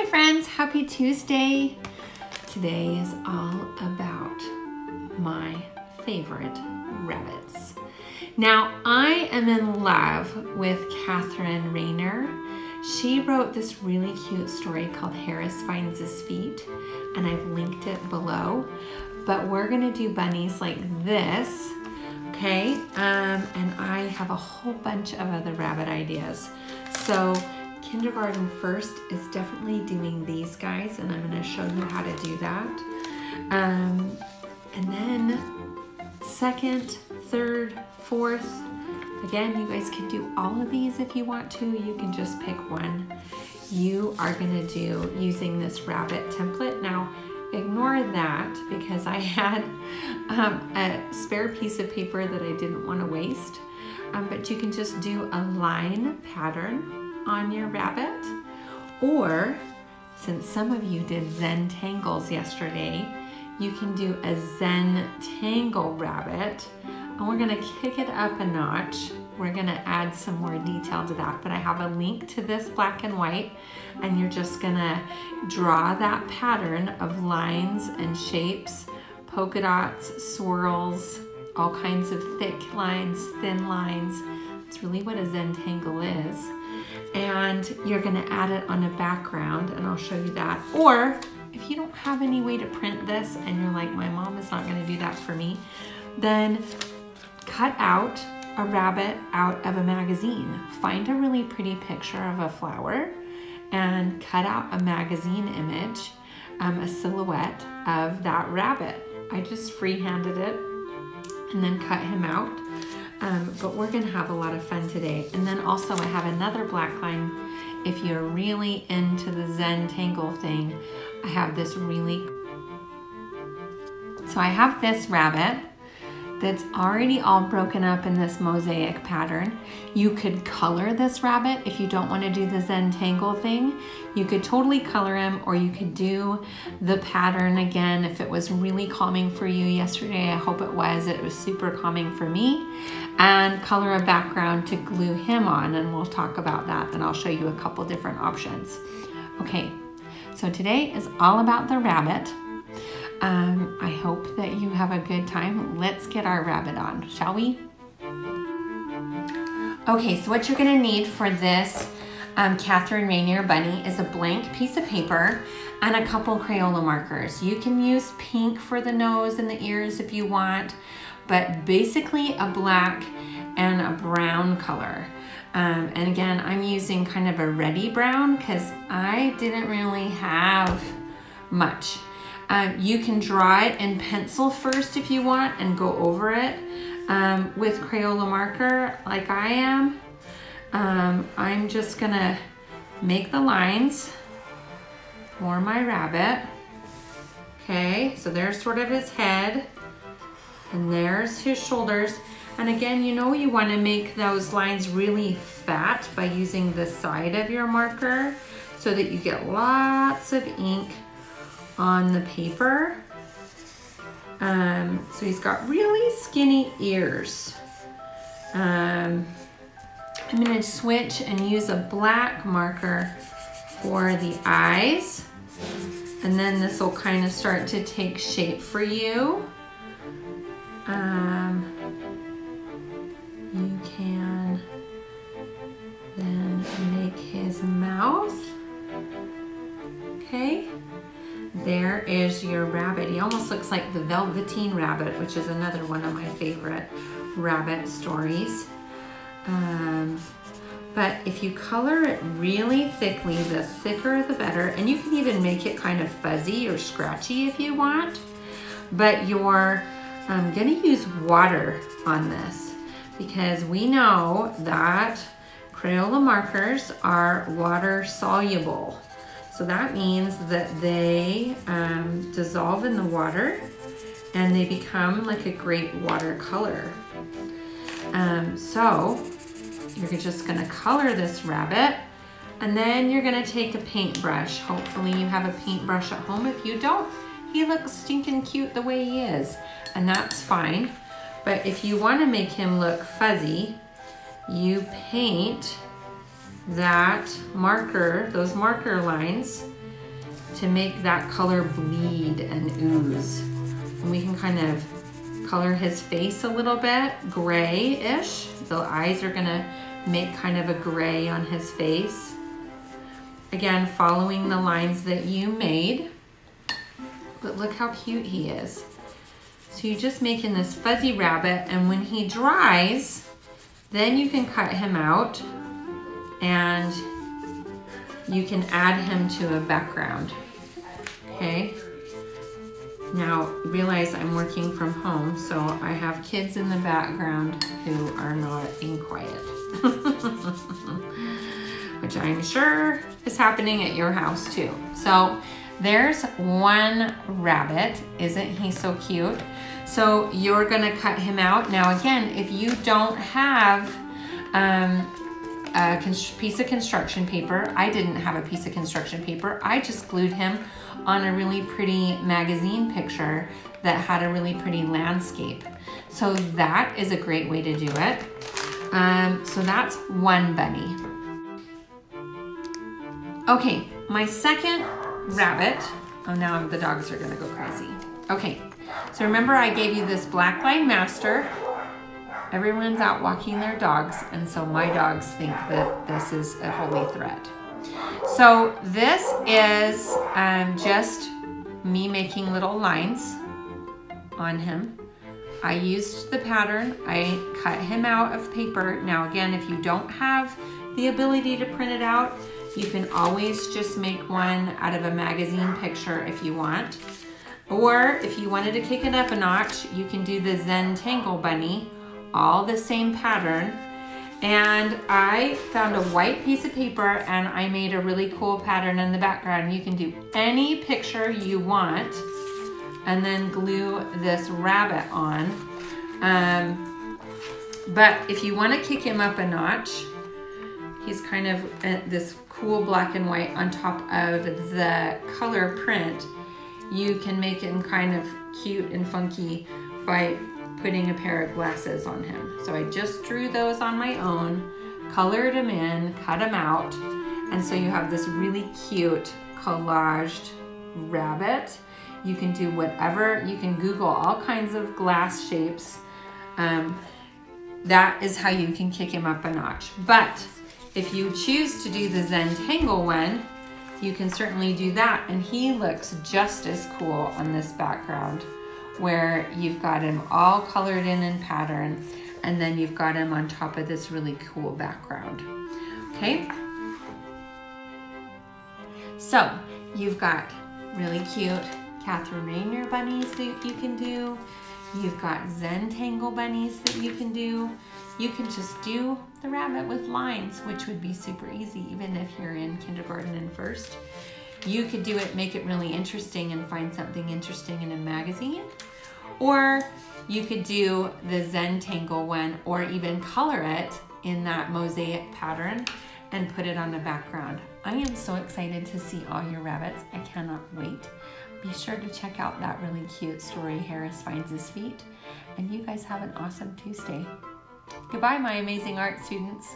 friends, happy Tuesday. Today is all about my favorite rabbits. Now, I am in love with Catherine Rayner. She wrote this really cute story called Harris Finds His Feet, and I've linked it below. But we're gonna do bunnies like this, okay? And I have a whole bunch of other rabbit ideas. So kindergarten first is definitely doing these guys, and I'm gonna show you how to do that. And then second, third, fourth, again, you guys can do all of these if you want to. You can just pick one. You are gonna do using this rabbit template. Now, ignore that because I had a spare piece of paper that I didn't want to waste. But you can just do a line pattern on your rabbit, or since some of you did Zen tangles yesterday, you can do a Zen tangle rabbit, and we're gonna kick it up a notch. We're gonna add some more detail to that, but I have a link to this black and white, and you're just gonna draw that pattern of lines and shapes, polka dots, swirls, all kinds of thick lines, thin lines. It's really what a Zen tangle is. And you're gonna add it on a background, and I'll show you that. Or if you don't have any way to print this and you're like, my mom is not gonna do that for me, then cut out a rabbit out of a magazine. Find a really pretty picture of a flower and cut out a magazine image, a silhouette of that rabbit. I just freehanded it and then cut him out. But we're gonna have a lot of fun today. And then also I have another black line. If you're really into the Zen tangle thing, I have this so I have this rabbit that's already all broken up in this mosaic pattern. You could color this rabbit if you don't want to do the Zen tangle thing. You could totally color him, or you could do the pattern again if it was really calming for you yesterday. I hope it was. It was super calming for me. And color a background to glue him on, and we'll talk about that. Then I'll show you a couple different options. Okay, so today is all about the rabbit. I hope that you have a good time. Let's get our rabbit on, shall we? Okay, so what you're gonna need for this Catherine Rayner bunny is a blank piece of paper and a couple Crayola markers. You can use pink for the nose and the ears if you want, but basically a black and a brown color. And again, I'm using kind of a reddy brown because I didn't really have much. You can draw it in pencil first if you want and go over it with Crayola marker like I am. I'm just gonna make the lines for my rabbit. Okay, so there's sort of his head and there's his shoulders. And again, you know, you wanna make those lines really fat by using the side of your marker so that you get lots of ink on the paper. So he's got really skinny ears. I'm gonna switch and use a black marker for the eyes. And then this will kind of start to take shape for you. You can then make his mouth. Okay. There is your rabbit. He almost looks like the Velveteen Rabbit, which is another one of my favorite rabbit stories. But if you color it really thickly, the thicker the better. And you can even make it kind of fuzzy or scratchy if you want. But you're gonna use water on this because we know that Crayola markers are water soluble. So that means that they dissolve in the water and they become like a great watercolor. So you're just gonna color this rabbit, and then you're gonna take a paintbrush. Hopefully you have a paintbrush at home. If you don't, he looks stinking cute the way he is, and that's fine. But if you wanna make him look fuzzy, you paint that marker, those marker lines, to make that color bleed and ooze. And we can kind of color his face a little bit, gray-ish. The eyes are gonna make kind of a gray on his face. Again, following the lines that you made. But look how cute he is. So you're just making this fuzzy rabbit, and when he dries, then you can cut him out and you can add him to a background, okay? Now, realize I'm working from home, so I have kids in the background who are not in quiet. Which I'm sure is happening at your house too. So there's one rabbit. Isn't he so cute? So you're gonna cut him out. Now again, if you don't have a piece of construction paper, I didn't have a piece of construction paper. I just glued him on a really pretty magazine picture that had a really pretty landscape. So that is a great way to do it. So that's one bunny. Okay, my second rabbit. Oh, now the dogs are gonna go crazy. Okay, so remember I gave you this black line master. Everyone's out walking their dogs, and so my dogs think that this is a holy threat. So this is just me making little lines on him. I used the pattern. I cut him out of paper. Now again, if you don't have the ability to print it out, you can always just make one out of a magazine picture if you want. Or if you wanted to kick it up a notch, you can do the Zentangle bunny, all the same pattern. And I found a white piece of paper and I made a really cool pattern in the background. You can do any picture you want and then glue this rabbit on. But if you want to kick him up a notch, he's kind of this cool black and white on top of the color print. You can make him kind of cute and funky by putting a pair of glasses on him. So I just drew those on my own, colored them in, cut them out, and so you have this really cute collaged rabbit. You can do whatever, you can Google all kinds of glass shapes. That is how you can kick him up a notch. But if you choose to do the Zentangle one, you can certainly do that, and he looks just as cool on this background where you've got him all colored in pattern, and then you've got him on top of this really cool background. Okay? So you've got really cute Catherine Rayner bunnies that you can do. You've got Zentangle bunnies that you can do. You can just do the rabbit with lines, which would be super easy even if you're in kindergarten and first. You could do it, make it really interesting and find something interesting in a magazine. Or you could do the Zentangle one or even color it in that mosaic pattern and put it on the background. I am so excited to see all your rabbits. I cannot wait. Be sure to check out that really cute story, Harris Finds His Feet. And you guys have an awesome Tuesday. Goodbye, my amazing art students.